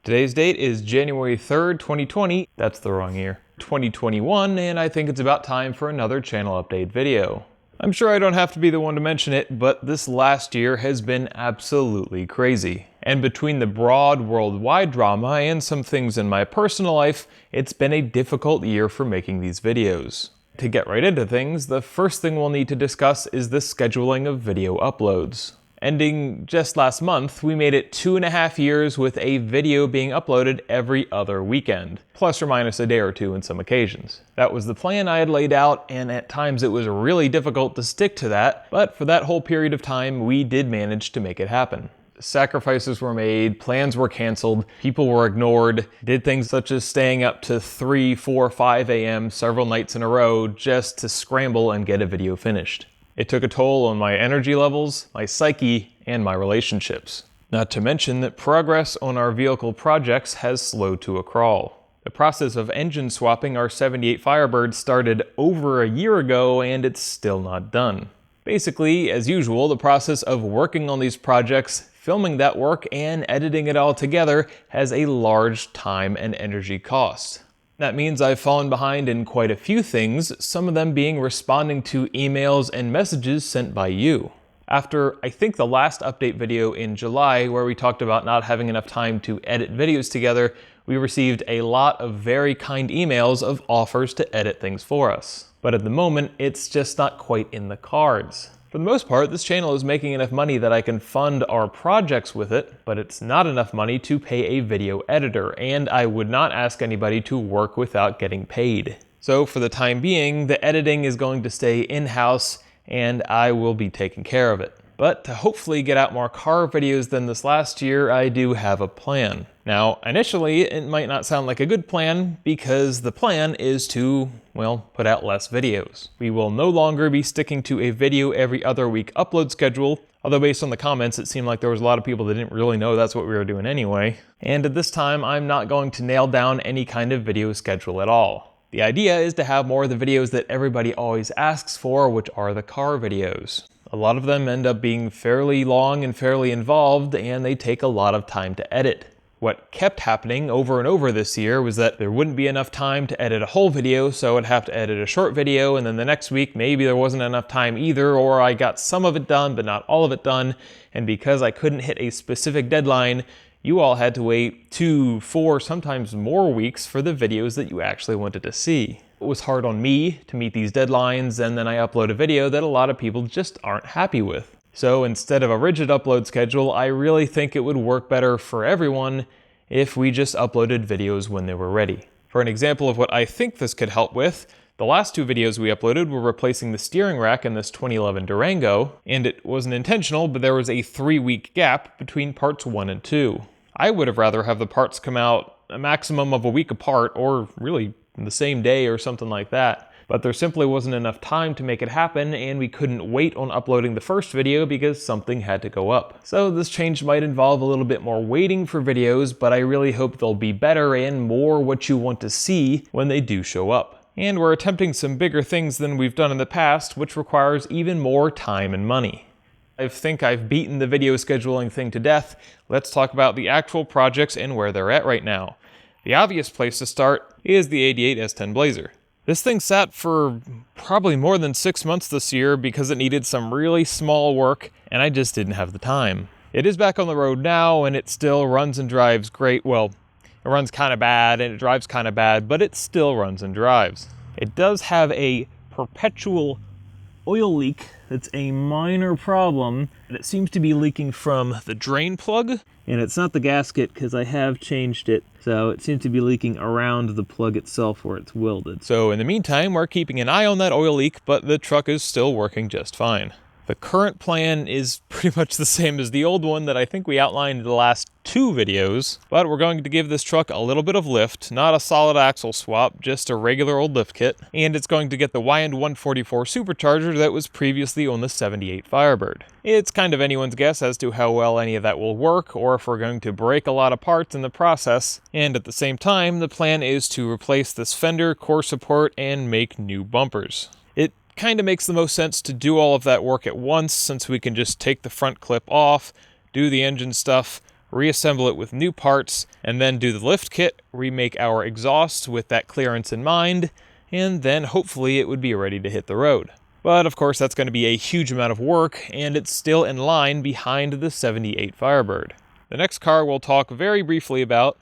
Today's date is January 3rd, 2020. That's the wrong year. 2021, and I think it's about time for another channel update video. I'm sure I don't have to be the one to mention it, but this last year has been absolutely crazy. And between the broad worldwide drama and some things in my personal life, it's been a difficult year for making these videos. To get right into things, the first thing we'll need to discuss is the scheduling of video uploads. Ending just last month, we made it 2.5 years with a video being uploaded every other weekend, plus or minus a day or two in some occasions. That was the plan I had laid out, and at times it was really difficult to stick to that, but for that whole period of time, we did manage to make it happen. Sacrifices were made, plans were canceled, people were ignored, did things such as staying up to 3, 4, 5 a.m. several nights in a row just to scramble and get a video finished. It took a toll on my energy levels, my psyche, and my relationships. Not to mention that progress on our vehicle projects has slowed to a crawl. The process of engine swapping our 78 Firebird started over a year ago, and it's still not done. Basically, as usual, the process of working on these projects, filming that work, and editing it all together has a large time and energy cost. That means I've fallen behind in quite a few things, some of them being responding to emails and messages sent by you. After, I think, the last update video in July, where we talked about not having enough time to edit videos together, we received a lot of very kind emails of offers to edit things for us. But at the moment, it's just not quite in the cards. For the most part, this channel is making enough money that I can fund our projects with it, but it's not enough money to pay a video editor, and I would not ask anybody to work without getting paid. So for the time being, the editing is going to stay in-house, and I will be taking care of it. But to hopefully get out more car videos than this last year, I do have a plan. Now, initially, it might not sound like a good plan because the plan is to, well, put out less videos. We will no longer be sticking to a video every other week upload schedule, although based on the comments, it seemed like there was a lot of people that didn't really know that's what we were doing anyway. And at this time, I'm not going to nail down any kind of video schedule at all. The idea is to have more of the videos that everybody always asks for, which are the car videos. A lot of them end up being fairly long and fairly involved, and they take a lot of time to edit. What kept happening over and over this year was that there wouldn't be enough time to edit a whole video, so I'd have to edit a short video, and then the next week maybe there wasn't enough time either, or I got some of it done but not all of it done, and because I couldn't hit a specific deadline, you all had to wait 2, 4, sometimes more weeks for the videos that you actually wanted to see. It was hard on me to meet these deadlines, and then I upload a video that a lot of people just aren't happy with. So instead of a rigid upload schedule, I really think it would work better for everyone if we just uploaded videos when they were ready. For an example of what I think this could help with, the last 2 videos we uploaded were replacing the steering rack in this 2011 Durango, and it wasn't intentional, but there was a 3-week gap between parts 1 and 2. I would have rather have the parts come out a maximum of a week apart, or really the same day or something like that. But there simply wasn't enough time to make it happen, and we couldn't wait on uploading the first video because something had to go up. So this change might involve a little bit more waiting for videos, but I really hope they'll be better and more what you want to see when they do show up. And we're attempting some bigger things than we've done in the past, which requires even more time and money. I think I've beaten the video scheduling thing to death. Let's talk about the actual projects and where they're at right now. The obvious place to start is the 88 S10 Blazer. This thing sat for probably more than 6 months this year because it needed some really small work, and I just didn't have the time. It is back on the road now, and it still runs and drives great. Well, it runs kind of bad, and it drives kind of bad, but it still runs and drives. It does have a perpetual oil leak that's a minor problem, and it seems to be leaking from the drain plug, and it's not the gasket because I have changed it, so it seems to be leaking around the plug itself where it's welded. So in the meantime, we're keeping an eye on that oil leak, but the truck is still working just fine. The current plan is pretty much the same as the old one that I think we outlined in the last 2 videos, but we're going to give this truck a little bit of lift, not a solid axle swap, just a regular old lift kit, and it's going to get the YN144 supercharger that was previously on the 78 Firebird. It's kind of anyone's guess as to how well any of that will work, or if we're going to break a lot of parts in the process, and at the same time, the plan is to replace this fender, core support, and make new bumpers. It kind of makes the most sense to do all of that work at once, since we can just take the front clip off, do the engine stuff, reassemble it with new parts, and then do the lift kit, remake our exhaust with that clearance in mind, and then hopefully it would be ready to hit the road. But of course that's going to be a huge amount of work, and it's still in line behind the 78 Firebird. The next car we'll talk very briefly about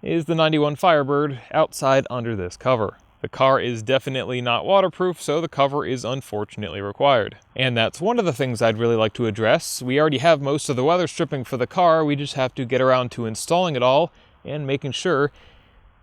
is the 91 Firebird outside under this cover. The car is definitely not waterproof, so the cover is unfortunately required. And that's one of the things I'd really like to address. We already have most of the weather stripping for the car, we just have to get around to installing it all and making sure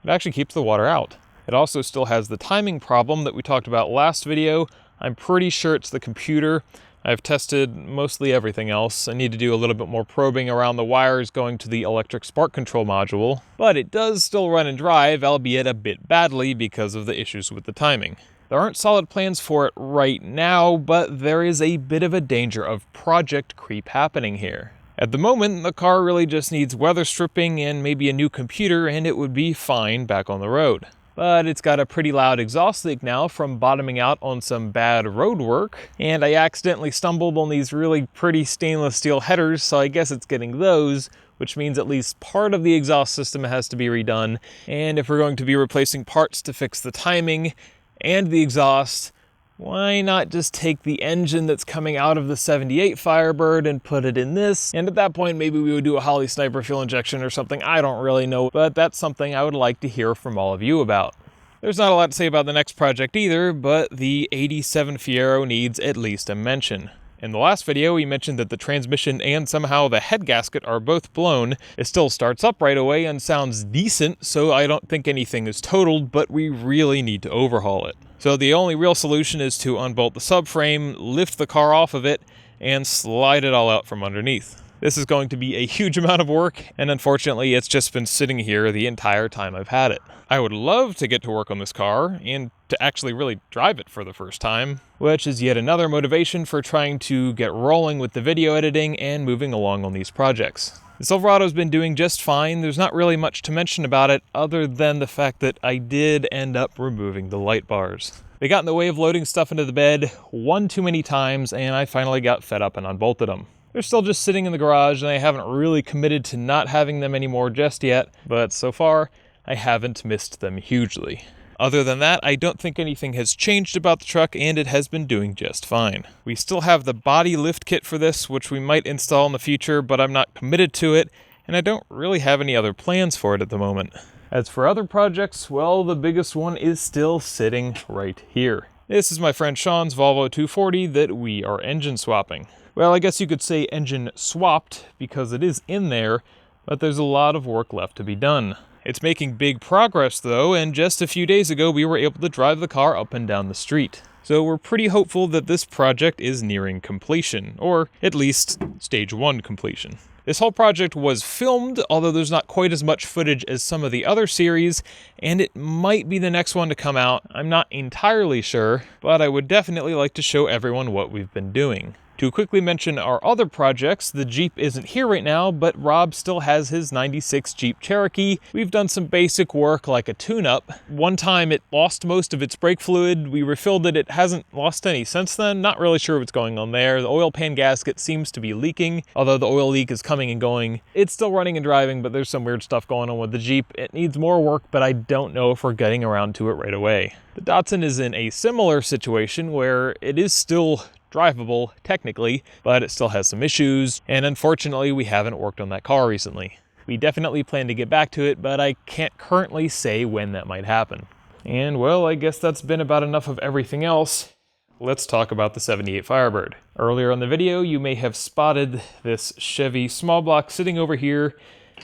it actually keeps the water out. It also still has the timing problem that we talked about last video. I'm pretty sure it's the computer. I've tested mostly everything else. I need to do a little bit more probing around the wires going to the electric spark control module, but it does still run and drive, albeit a bit badly because of the issues with the timing. There aren't solid plans for it right now, but there is a bit of a danger of project creep happening here. At the moment, the car really just needs weather stripping and maybe a new computer, and it would be fine back on the road. But it's got a pretty loud exhaust leak now from bottoming out on some bad road work, and I accidentally stumbled on these really pretty stainless steel headers, so I guess it's getting those, which means at least part of the exhaust system has to be redone. And if we're going to be replacing parts to fix the timing and the exhaust, why not just take the engine that's coming out of the 78 Firebird and put it in this? And at that point, maybe we would do a Holley Sniper fuel injection or something. I don't really know, but that's something I would like to hear from all of you about. There's not a lot to say about the next project either, but the 87 Fiero needs at least a mention. In the last video, we mentioned that the transmission and somehow the head gasket are both blown. It still starts up right away and sounds decent, so I don't think anything is totaled, but we really need to overhaul it. So the only real solution is to unbolt the subframe, lift the car off of it, and slide it all out from underneath. This is going to be a huge amount of work, and unfortunately it's just been sitting here the entire time I've had it. I would love to get to work on this car, and to actually really drive it for the first time, which is yet another motivation for trying to get rolling with the video editing and moving along on these projects. The Silverado's been doing just fine. There's not really much to mention about it other than the fact that I did end up removing the light bars. They got in the way of loading stuff into the bed one too many times, and I finally got fed up and unbolted them. They're still just sitting in the garage, and I haven't really committed to not having them anymore just yet, but so far, I haven't missed them hugely. Other than that, I don't think anything has changed about the truck, and it has been doing just fine. We still have the body lift kit for this, which we might install in the future, but I'm not committed to it, and I don't really have any other plans for it at the moment. As for other projects, well, the biggest one is still sitting right here. This is my friend Sean's Volvo 240 that we are engine swapping. Well, I guess you could say engine swapped because it is in there, but there's a lot of work left to be done. It's making big progress though, and just a few days ago we were able to drive the car up and down the street. So we're pretty hopeful that this project is nearing completion, or at least stage 1 completion. This whole project was filmed, although there's not quite as much footage as some of the other series, and it might be the next one to come out. I'm not entirely sure, but I would definitely like to show everyone what we've been doing. To quickly mention our other projects, the Jeep isn't here right now, but Rob still has his 96 Jeep Cherokee. We've done some basic work like a tune-up. One time it lost most of its brake fluid. We refilled it. It hasn't lost any since then. Not really sure what's going on there. The oil pan gasket seems to be leaking, although the oil leak is coming and going. It's still running and driving, but there's some weird stuff going on with the Jeep. It needs more work, but I don't know if we're getting around to it right away. The Datsun is in a similar situation where it is still drivable, technically, but it still has some issues, and unfortunately we haven't worked on that car recently. We definitely plan to get back to it, but I can't currently say when that might happen. And well, I guess that's been about enough of everything else. Let's talk about the 78 Firebird. Earlier in the video, you may have spotted this Chevy small block sitting over here,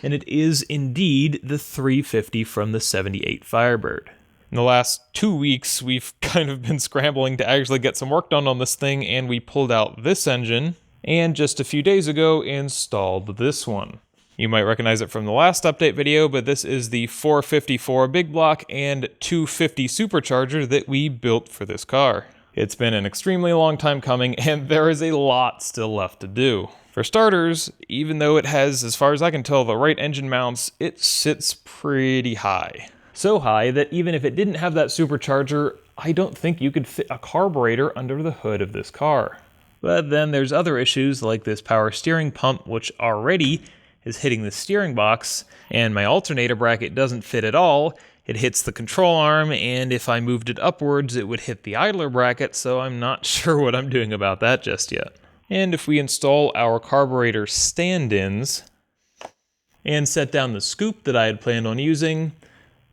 and it is indeed the 350 from the 78 Firebird. In the last 2 weeks, we've kind of been scrambling to actually get some work done on this thing, and we pulled out this engine, and just a few days ago installed this one. You might recognize it from the last update video, but this is the 454 big block and 250 supercharger that we built for this car. It's been an extremely long time coming, and there is a lot still left to do. For starters, even though it has, as far as I can tell, the right engine mounts, it sits pretty high. So high that even if it didn't have that supercharger, I don't think you could fit a carburetor under the hood of this car. But then there's other issues like this power steering pump, which already is hitting the steering box, and my alternator bracket doesn't fit at all. It hits the control arm, and if I moved it upwards, it would hit the idler bracket, so I'm not sure what I'm doing about that just yet. And if we install our carburetor stand-ins and set down the scoop that I had planned on using,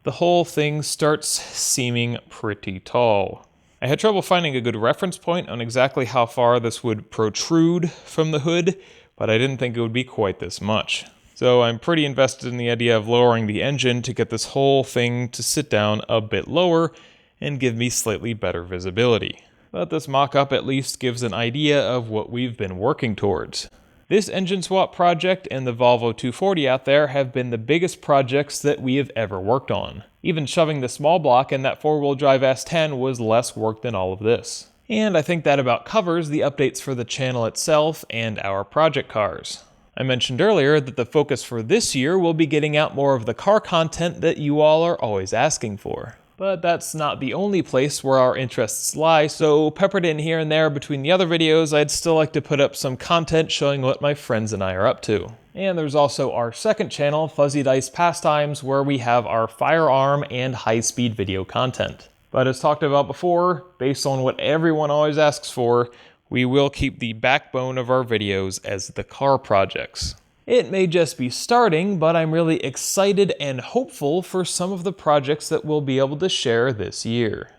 the whole thing starts seeming pretty tall. I had trouble finding a good reference point on exactly how far this would protrude from the hood, but I didn't think it would be quite this much. So I'm pretty invested in the idea of lowering the engine to get this whole thing to sit down a bit lower and give me slightly better visibility. But this mock-up at least gives an idea of what we've been working towards. This engine swap project and the Volvo 240 out there have been the biggest projects that we have ever worked on. Even shoving the small block in that four-wheel drive S10 was less work than all of this. And I think that about covers the updates for the channel itself and our project cars. I mentioned earlier that the focus for this year will be getting out more of the car content that you all are always asking for. But that's not the only place where our interests lie, so peppered in here and there between the other videos, I'd still like to put up some content showing what my friends and I are up to. And there's also our second channel, Fuzzy Dice Pastimes, where we have our firearm and high-speed video content. But as talked about before, based on what everyone always asks for, we will keep the backbone of our videos as the car projects. It may just be starting, but I'm really excited and hopeful for some of the projects that we'll be able to share this year.